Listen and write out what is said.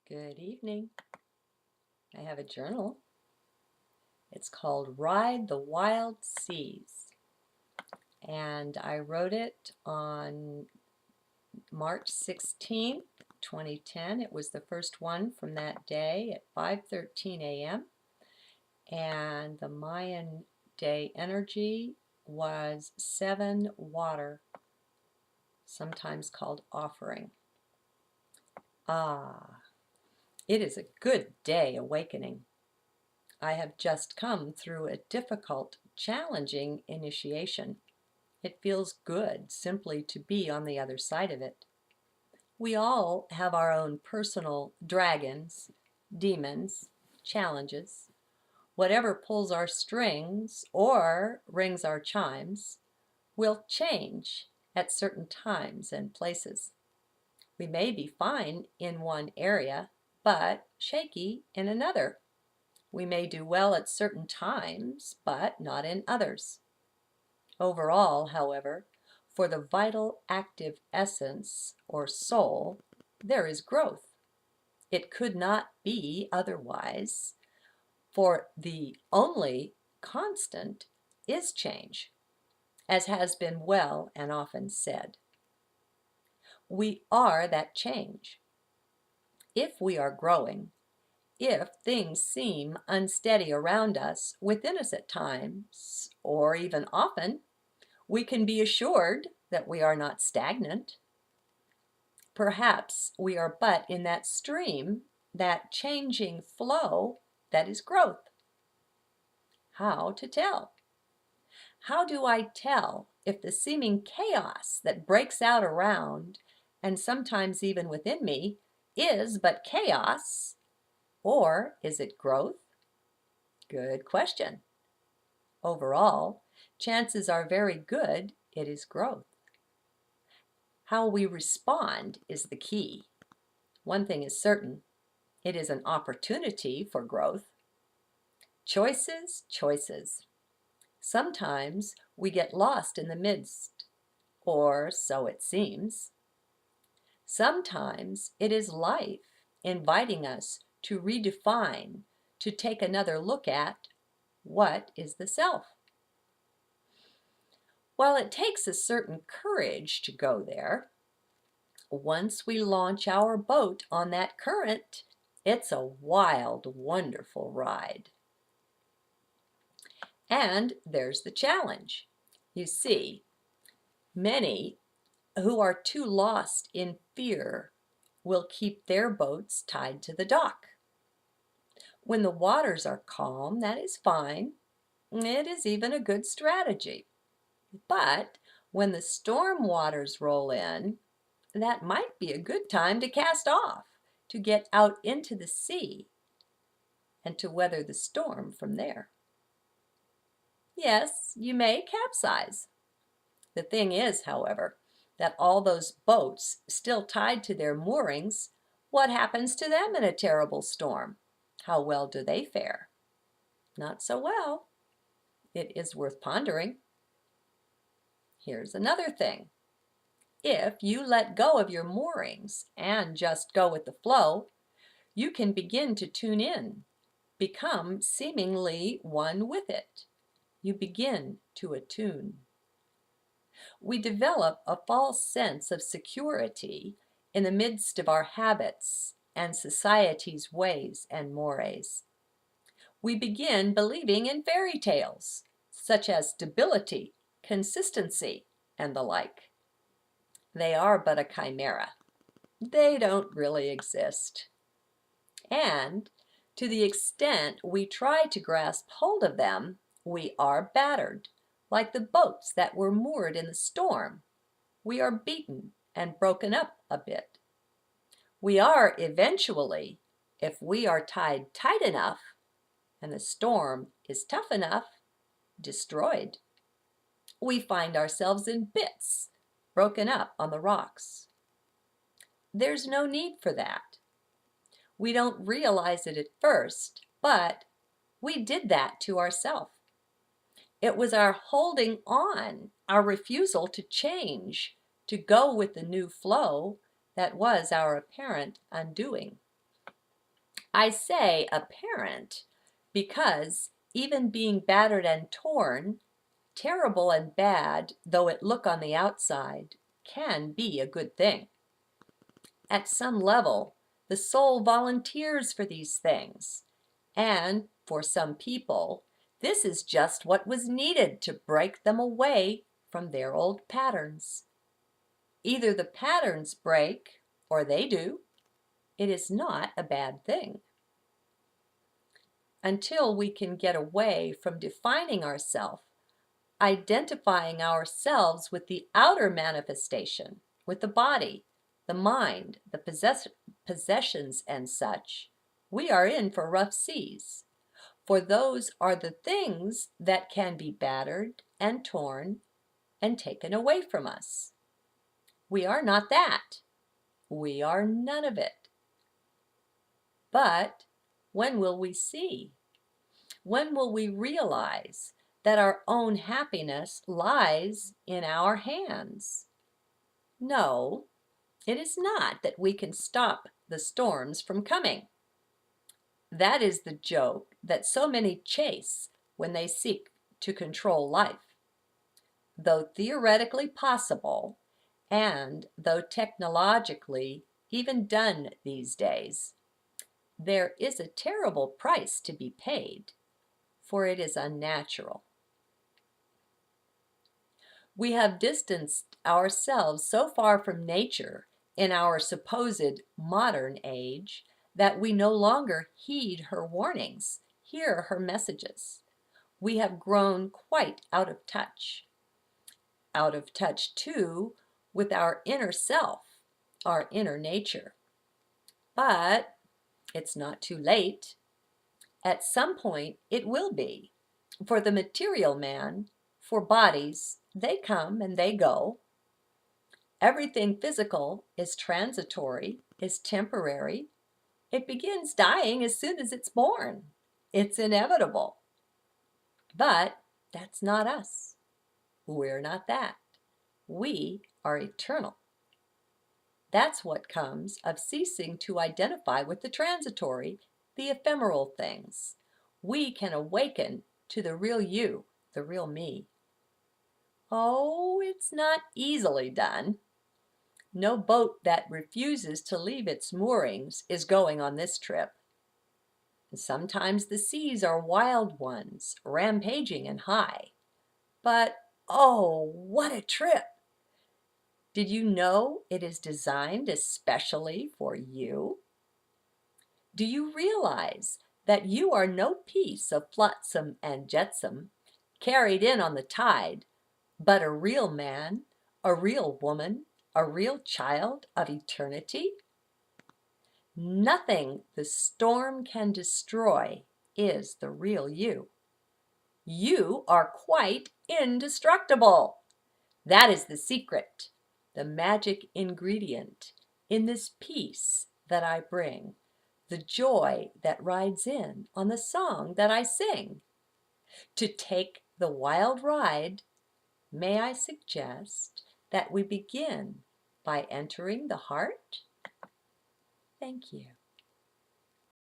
Good evening. I have a journal. It's called Ride the Wild Seas, and I wrote it on March 16th, 2010. It was the first one from that day at 5:13 a.m. and the Mayan day energy was 7 water, sometimes called offering. It is a good day awakening. I have just come through a difficult, challenging initiation. It feels good simply to be on the other side of it. We all have our own personal dragons, demons, challenges. Whatever pulls our strings or rings our chimes will change at certain times and places. We may be fine in one area, but shaky in another. We may do well at certain times, but not in others. Overall, however, for the vital active essence or soul, there is growth. It could not be otherwise, for the only constant is change, as has been well and often said. We are that change. If we are growing, if things seem unsteady around us, within us at times, or even often, we can be assured that we are not stagnant. Perhaps we are but in that stream, that changing flow that is growth. How to tell? How do I tell if the seeming chaos that breaks out around, and sometimes even within me, is but chaos, or is it growth? Good question. Overall, chances are very good it is growth. How we respond is the key. One thing is certain, it is an opportunity for growth. Choices, choices. Sometimes we get lost in the midst, or so it seems. Sometimes it is life inviting us to redefine, to take another look at what is the self. While it takes a certain courage to go there, once we launch our boat on that current, it's a wild, wonderful ride. And there's the challenge. You see, many who are too lost in fear will keep their boats tied to the dock. When the waters are calm, that is fine. It is even a good strategy. But when the storm waters roll in, that might be a good time to cast off, to get out into the sea, and to weather the storm from there. Yes, you may capsize. The thing is, however, that all those boats still tied to their moorings, what happens to them in a terrible storm? How well do they fare? Not so well. It is worth pondering. Here's another thing. If you let go of your moorings and just go with the flow, you can begin to tune in, become seemingly one with it. You begin to attune. We develop a false sense of security in the midst of our habits and society's ways and mores. We begin believing in fairy tales, such as stability, consistency, and the like. They are but a chimera. They don't really exist. And to the extent we try to grasp hold of them, we are battered, like the boats that were moored in the storm. We are beaten and broken up a bit. We are eventually, if we are tied tight enough and the storm is tough enough, destroyed. We find ourselves in bits, broken up on the rocks. There's no need for that. We don't realize it at first, but we did that to ourselves. It was our holding on, our refusal to change, to go with the new flow, that was our apparent undoing. I say apparent because even being battered and torn, terrible and bad though it look on the outside, can be a good thing. At some level, the soul volunteers for these things. And for some people, this is just what was needed to break them away from their old patterns. Either the patterns break or they do. It is not a bad thing. Until we can get away from defining ourselves, identifying ourselves with the outer manifestation, with the body, the mind, the possessions and such, we are in for rough seas. For those are the things that can be battered and torn and taken away from us. We are not that. We are none of it. But when will we see? When will we realize that our own happiness lies in our hands? No, it is not that we can stop the storms from coming. That is the joke that so many chase when they seek to control life. Though theoretically possible, and though technologically even done these days, there is a terrible price to be paid, for it is unnatural. We have distanced ourselves so far from nature in our supposed modern age that we no longer heed her warnings, hear her messages. We have grown quite out of touch too with our inner self, our inner nature. But it's not too late. At some point it will be. For the material man, for bodies, they come and they go. Everything physical is transitory, is temporary. It begins dying as soon as it's born. It's inevitable. But that's not us. We're not that. We are eternal. That's what comes of ceasing to identify with the transitory, the ephemeral things. We can awaken to the real you, the real me. Oh, it's not easily done. No boat that refuses to leave its moorings is going on this trip. Sometimes the seas are wild ones, rampaging and high. But oh, what a trip! Did you know it is designed especially for you? Do you realize that you are no piece of flotsam and jetsam carried in on the tide, but a real man, a real woman, a real child of eternity? Nothing the storm can destroy is the real you. You are quite indestructible. That is the secret, the magic ingredient in this peace that I bring, the joy that rides in on the song that I sing. To take the wild ride, may I suggest that we begin by entering the heart? Thank you.